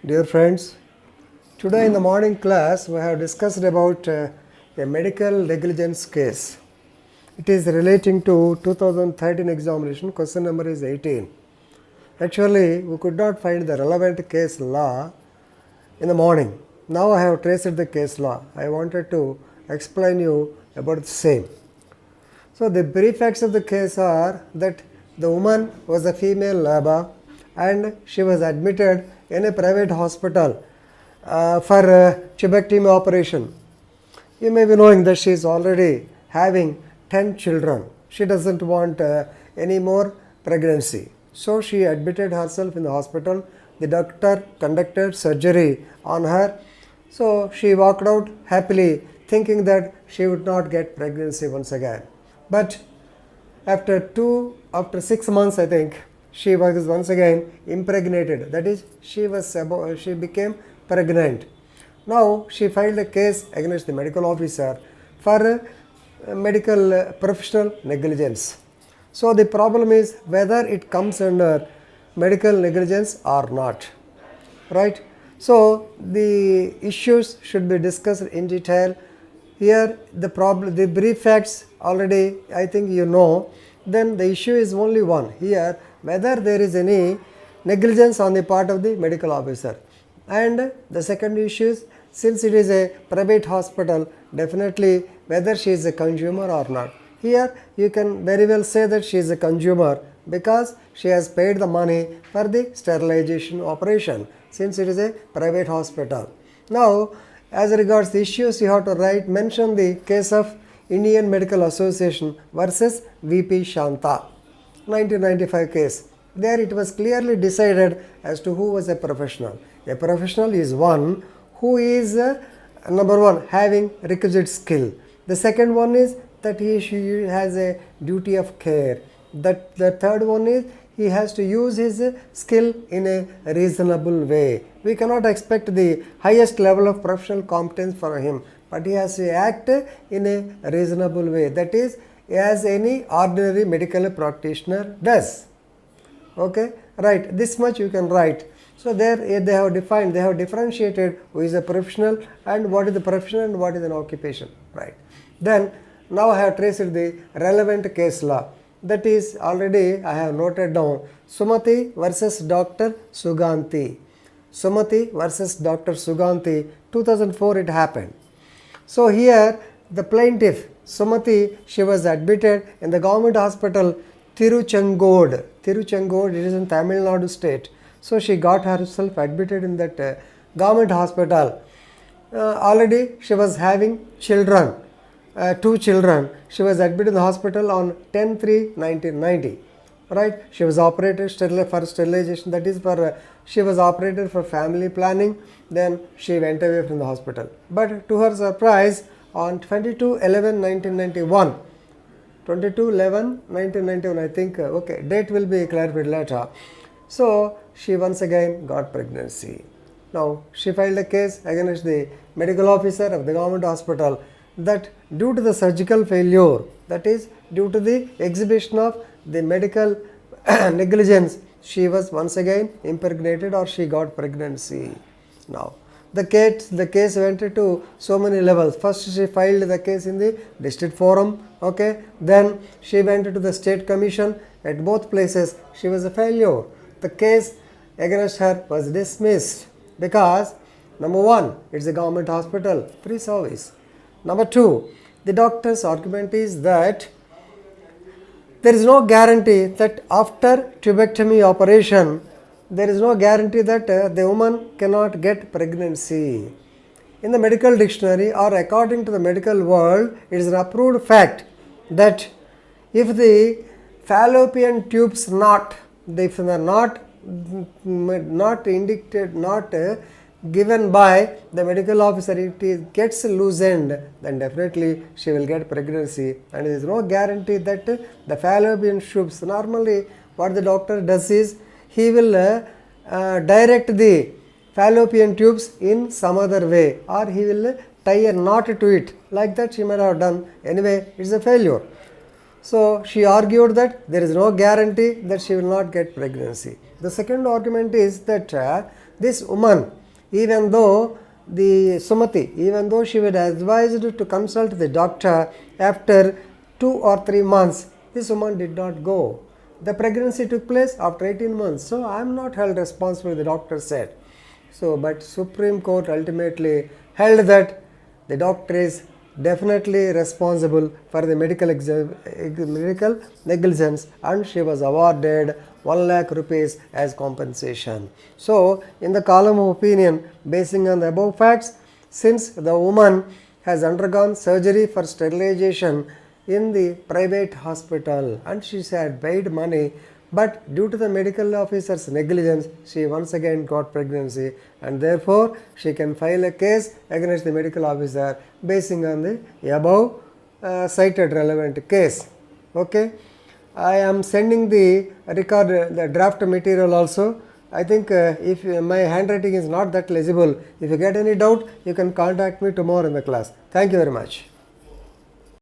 Dear friends, today in the morning class we have discussed about a medical negligence case. It is relating to 2013 examination, question number is 18. Actually, we could not find the relevant case law in the morning. Now I have traced the case law. I wanted to explain you about the same. So the brief facts of the case are that the woman was a female labor and she was admitted in a private hospital for a tubectomy operation. You may be knowing that she is already having 10 children. She doesn't want any more pregnancy. So she admitted herself in the hospital. The doctor conducted surgery on her. So she walked out happily thinking that she would not get pregnancy once again. But after 6 months, I think, she was once again impregnated. That is, she became pregnant. Now she filed a case against the medical officer for medical professional negligence. So the problem is whether it comes under medical negligence or not, right? So the issues should be discussed in detail. Here the brief facts already I think you know. Then the issue is only one here, whether there is any negligence on the part of the medical officer. And the second issue is, since it is a private hospital, definitely whether she is a consumer or not. Here you can very well say that she is a consumer because she has paid the money for the sterilization operation, since it is a private hospital. Now, as regards the issues, you have to mention the case of Indian Medical Association versus VP Shanta, 1995 case. There it was clearly decided as to who was a professional. A professional is one who is, number one, having requisite skill. The second one is that she has a duty of care. The third one is he has to use his skill in a reasonable way. We cannot expect the highest level of professional competence for him, but he has to act in a reasonable way. That is, as any ordinary medical practitioner does. Okay, right, this much you can write. So there they have defined, they have differentiated who is a professional and what is the profession and what is an occupation, right? Then now I have traced the relevant case law. That is, already I have noted down Sumati versus Dr. Suganti. Sumati versus Dr. Suganti, 2004 it happened. So here the plaintiff Sumati, she was admitted in the government hospital Tiruchengode. Tiruchengode, it is in Tamil Nadu state. So she got herself admitted in that government hospital. Already she was having children. 2 children. She was admitted in the hospital on 10/3/1990. Right? She was operated for sterilization. That is she was operated for family planning. Then she went away from the hospital. But to her surprise, on 22/11/1991, 22/11/1991, I think, okay, date will be clarified later. So she once again got pregnancy. Now she filed a case against the medical officer of the government hospital that due to the surgical failure, that is due to the exhibition of the medical negligence, she was once again impregnated or she got pregnancy. Now the case went to so many levels. First she filed the case in the district forum, okay, then she went to the state commission. At both places she was a failure. The case against her was dismissed because, number one, it's a government hospital, free service. Number two, the doctor's argument is that there is no guarantee that after tubectomy operation, there is no guarantee that the woman cannot get pregnancy. In the medical dictionary or according to the medical world, it is an approved fact that if the fallopian tubes if they are not indicated, not given by the medical officer, it gets loosened, then definitely she will get pregnancy. And there is no guarantee that the fallopian tubes, normally what the doctor does is he will direct the fallopian tubes in some other way, or he will tie a knot to it. Like that she might have done. Anyway, it's a failure. So she argued that there is no guarantee that she will not get pregnancy. The second argument is that this woman, even though the Sumati, even though she was advised to consult the doctor after 2 or 3 months, this woman did not go. The pregnancy took place after 18 months. So, I am not held responsible, the doctor said. So, but Supreme Court ultimately held that the doctor is definitely responsible for the medical negligence, and she was awarded 1 lakh rupees as compensation. So, in the column of opinion, basing on the above facts, since the woman has undergone surgery for sterilization in the private hospital and she had paid money, but due to the medical officer's negligence, she once again got pregnancy, and therefore she can file a case against the medical officer basing on the above cited relevant case. Okay, I am sending the draft material also. I think if my handwriting is not that legible, if you get any doubt, you can contact me tomorrow in the class. Thank you very much.